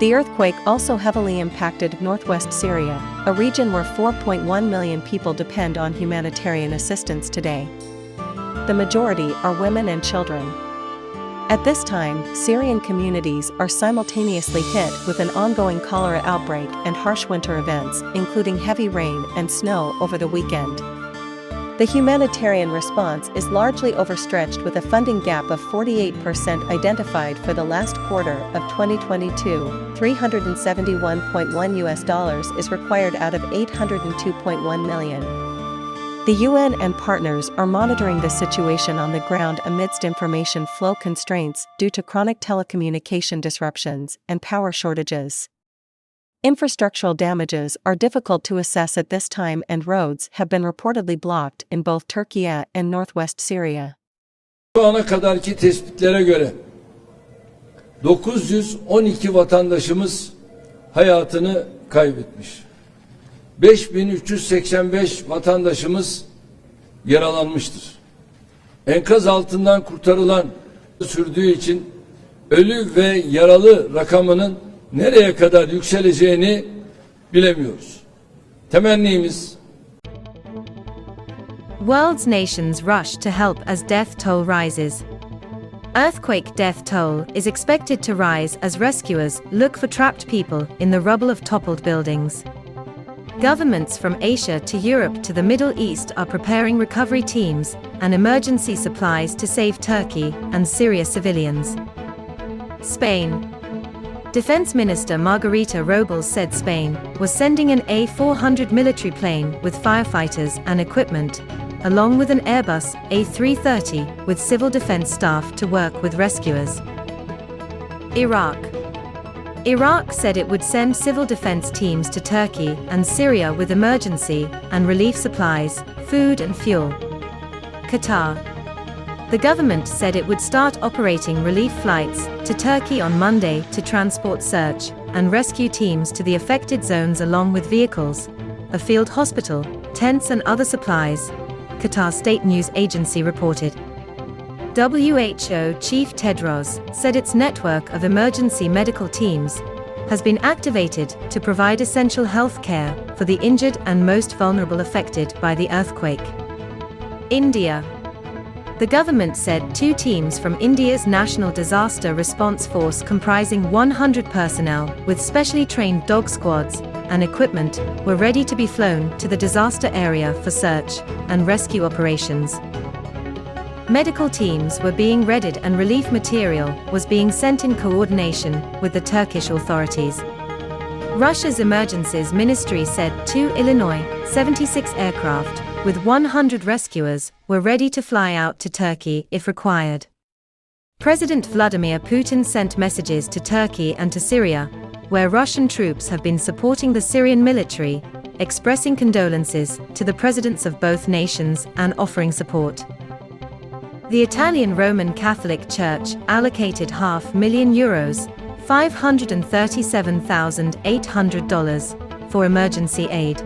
The earthquake also heavily impacted northwest Syria, a region where 4.1 million people depend on humanitarian assistance today. The majority are women and children. At this time, Syrian communities are simultaneously hit with an ongoing cholera outbreak and harsh winter events, including heavy rain and snow over the weekend. The humanitarian response is largely overstretched, with a funding gap of 48% identified for the last quarter of 2022. $371.1 is required out of $802.1 million. The UN and partners are monitoring the situation on the ground amidst information flow constraints due to chronic telecommunication disruptions and power shortages. Infrastructural damages are difficult to assess at this time, and roads have been reportedly blocked in both Turkey and northwest Syria. Şu ana kadarki tespitlere göre 912 vatandaşımız hayatını kaybetmiş. 5385 vatandaşımız yaralanmıştır. Enkaz altından kurtarılan sürdüğü için ölü ve yaralı rakamının nereye kadar yükseleceğini bilemiyoruz. Temennimiz World's nations rush to help as death toll rises. Earthquake death toll is expected to rise as rescuers look for trapped people in the rubble of toppled buildings. Governments from Asia to Europe to the Middle East are preparing recovery teams and emergency supplies to save Turkey and Syria civilians. Spain. Defense Minister Margarita Robles said Spain was sending an A400 military plane with firefighters and equipment, along with an Airbus A330 with civil defense staff to work with rescuers. Iraq. Iraq said it would send civil defense teams to Turkey and Syria with emergency and relief supplies, food and fuel. Qatar. The government said it would start operating relief flights to Turkey on Monday to transport search and rescue teams to the affected zones along with vehicles, a field hospital, tents and other supplies, Qatar state news agency reported. WHO Chief Tedros said its network of emergency medical teams has been activated to provide essential health care for the injured and most vulnerable affected by the earthquake. India. The government said 2 teams from India's National Disaster Response Force comprising 100 personnel with specially trained dog squads and equipment were ready to be flown to the disaster area for search and rescue operations. Medical teams were being readied and relief material was being sent in coordination with the Turkish authorities. Russia's Emergencies Ministry said 2 Illinois 76 aircraft with 100 rescuers were ready to fly out to Turkey if required. President Vladimir Putin sent messages to Turkey and to Syria, where Russian troops have been supporting the Syrian military, expressing condolences to the presidents of both nations and offering support. The Italian Roman Catholic Church allocated €500,000, $537,800 for emergency aid.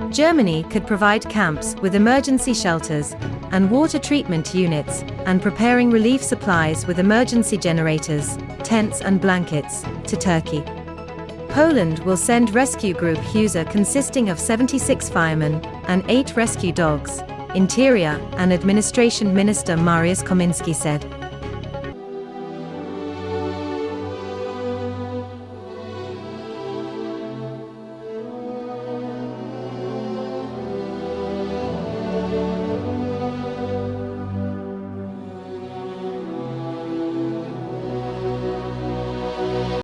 Germany could provide camps with emergency shelters and water treatment units and preparing relief supplies with emergency generators, tents and blankets to Turkey. Poland will send rescue group Husa consisting of 76 firemen and 8 rescue dogs, Interior and Administration Minister Mariusz Kominski said.